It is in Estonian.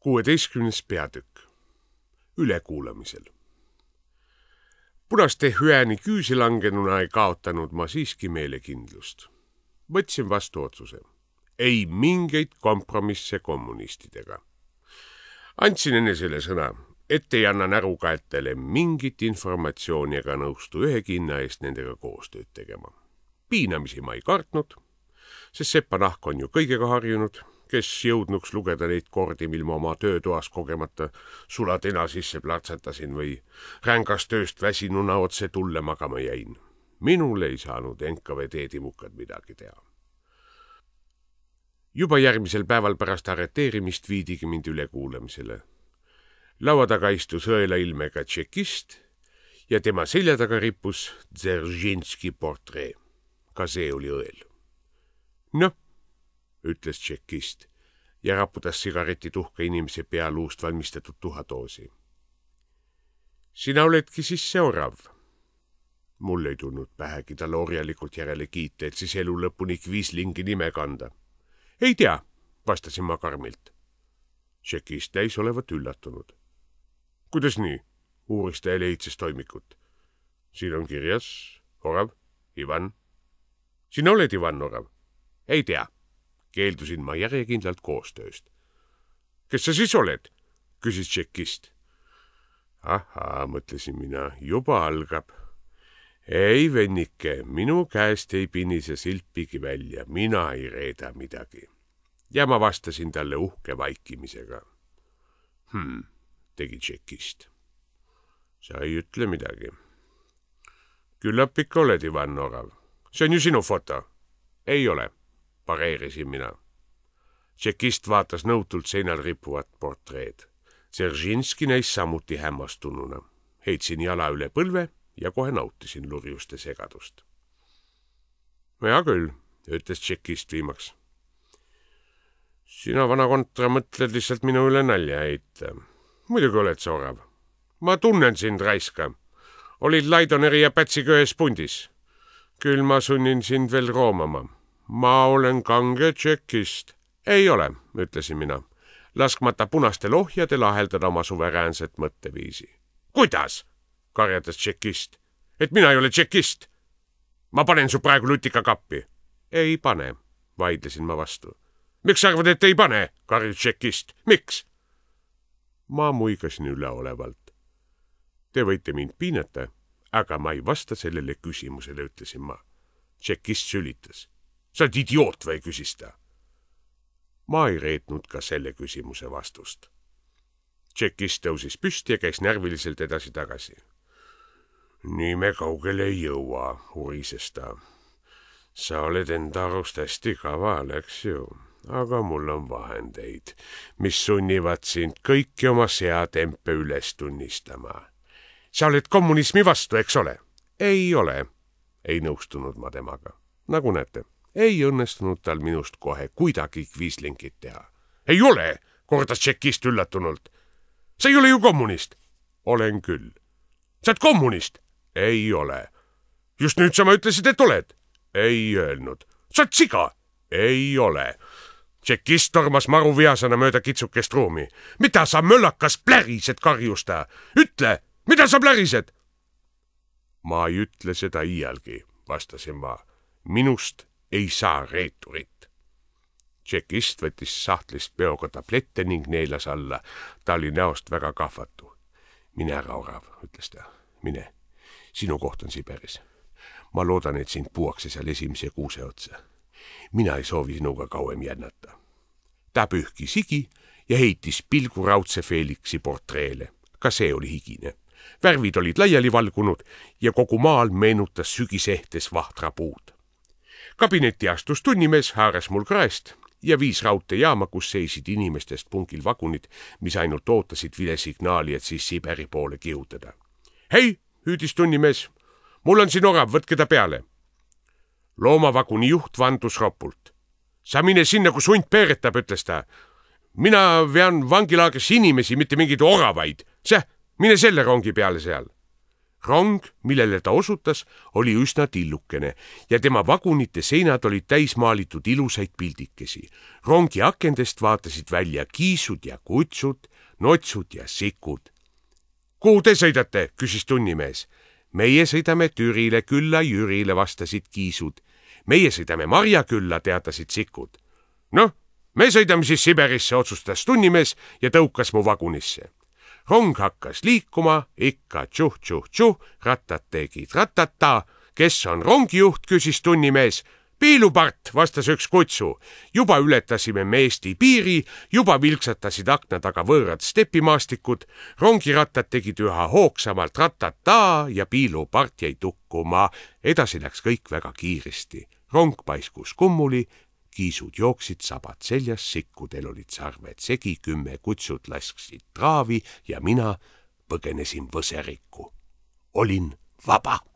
16. peatükk. Ülekuulamisel. Punaste hüääni küüsi langenuna ei kaotanud ma siiski meelekindlust. Võtsin vastu otsuse. Ei mingeid kompromisse kommunistidega. Andsin enesele sõna, et ei anna närukaetele mingit informatsiooni ega nõustu ühegi hinna eest nendega koostööd tegema. Piinamisi ma ei kartnud, sest Seppa nahk on ju kõigega harjunud, kes jõudnuks lugeda neid kordi, mil ma oma töötoas kogemata sulatena sisse platsatasin või rängas tööst väsinuna otse tulle magama jäin. Minul ei saanud NKVD timukad midagi teha. Juba järgmisel päeval pärast arreteerimist viidigi mind ülekuulamisele. Laua taga istus õela ilmega tšekist ja tema selja taga rippus Dzeržinski portree. Ka see oli õel. Noh, ütles tšekist ja raputas sigareti tuhka inimese pea luust valmistatud tuhatoosi. Sina oledki siis see orav. Mul ei tulnud pähegi talle orjalikult järele kiita, et siis elu lõpuni Kvislingi nime kanda. Ei tea, vastasin ma karmilt. Tšekist täis olevat üllatunud. Kuidas nii? Uuris ta eilses toimikut. Siin on kirjas orav, Ivan. Sina oled Ivan orav? Ei tea. Keeldusin ma järjekindlalt koostööst. Kes sa siis oled? Küsis tšekist. Ahaa, mõtlesin mina, juba algab. Ei, vennike, minu käest ei pinise silpigi välja, mina ei reeda midagi. Ja ma vastasin talle uhke vaikimisega. Tegi tšekist. Sa ei ütle midagi. Küllap ikka oled Ivan orav. See on ju sinu foto. Ei ole. Pareerisin mina. Tšekist vaatas nõutult seinal rippuvat portreed. Dzeržinski näis samuti hämmastununa. Heitsin jala üle põlve ja kohe nautisin lurjuste segadust. Ja küll, ütles tšekist viimaks. Sina, vana kontra, mõtled lihtsalt minu üle nalja heita. Muidugi oled sa orav. Ma tunnen sind, raiska. Olid Laidoneri ja Pätsiga ühes pundis. Küll ma sunnin sind veel roomama. Ma olen kange tšekist. Ei ole, ütlesin mina, laskmata punastel ohjadel aheldada oma suveräänset mõtteviisi. Kuidas? Karjatas tšekist. Et mina ei ole tšekist. Ma panen su praegu lutika kappi. Ei pane, vaidlesin ma vastu. Miks arvad, et ei pane? Karjus tšekist. Miks? Ma muigasin üleolevalt. Te võite mind piinata, aga ma ei vasta sellele küsimusele, ütlesin ma. Tšekist sülitas. Sa oled idioot või, küsis ta. Ma ei reetnud ka selle küsimuse vastust. Tšekist tõusis püsti ja käis närviliselt edasi-tagasi. Nii me kaugele ei jõua, urises ta. Sa oled enda arust hästi kaval, eks ju, aga mul on vahendeid, mis sunnivad sind kõiki oma seatempe üles tunnistama. Sa oled kommunismi vastu, eks ole? Ei ole, ei nõustunud ma temaga. Nagu näete, ei õnnestunud tal minust kohe kuidagi Kvislingit teha. Ei ole, kordas tšekist üllatunult. Sa ei ole ju kommunist. Olen küll. Sa oled kommunist? Ei ole. Just nüüd sa ma ütlesid, et oled? Ei öelnud. Sa oled siga? Ei ole. Tšekist tormas maru viasana mööda kitsukest ruumi. Mida sa möllakas plärised, karjus ta? Ütle, mida sa plärised? Ma ei ütle seda iialgi, vastasin ma. Minust ei saa reeturit. Tšekist võttis sahtlist peoga tablette ning neelas alla. Ta oli näost väga kahvatu. Mine ära, orav, ütles ta. Mine. Sinu koht on Siberis. Ma loodan, et sind puuakse seal esimese kuuse otsa. Mina ei soovi sinuga kauem jännata. Ta pühkis higi ja heitis pilgu raudse Felixi portreele. Ka see oli higine. Värvid olid laiali valgunud ja kogu maal meenutas sügisehtes vahtrapuud. Kabinetti astus tunnimees, haaras mul kraest ja viis raudteejaama, kus seisid inimestest pungil vagunid, mis ainult ootasid vilesignaali, et siis Siberi poole kihutada. Hei, hüüdis tunnimees, mul on siin orav, võtke ta peale. Loomavaguni juht vandus ropult. Sa mine sinna, kus hunt peeretab, ütles ta. Mina vean vangilaagris inimesi, mitte mingeid oravaid. Mine selle rongi peale seal. rong, millele ta osutas, oli üsna tillukene ja tema vagunite seinad olid täis maalitud ilusaid pildikesi. Rongi akendest vaatasid välja kiisud ja kutsud, notsud ja sikud. Kuhu te sõidate, küsis tunnimees. Meie sõidame Türile külla Jürile, vastasid kiisud. Meie sõidame Marja külla, teatasid sikud. Noh, me sõidame siis Siberisse, otsustas tunnimees ja tõukas mu vagunisse. Rong hakkas liikuma, ikka tšuh-tšuh-tšuh, rattad tegid ratata. Kes on rongijuht, küsis tunnimees. Piilupart, vastas üks kutsu. Juba ületasime me Eesti piiri, juba vilksatasid akna taga võõrad stepimaastikud. Rongirattad tegid üha hoogsamalt ratata ja piilupart jäi tukkuma. Edasi läks kõik väga kiiresti. Rong paiskus kummuli. Kiisud jooksid sabad seljas, sikkudel olid sarved segi, 10 kutsud lasksid traavi ja mina põgenesin võserikku. Olin vaba.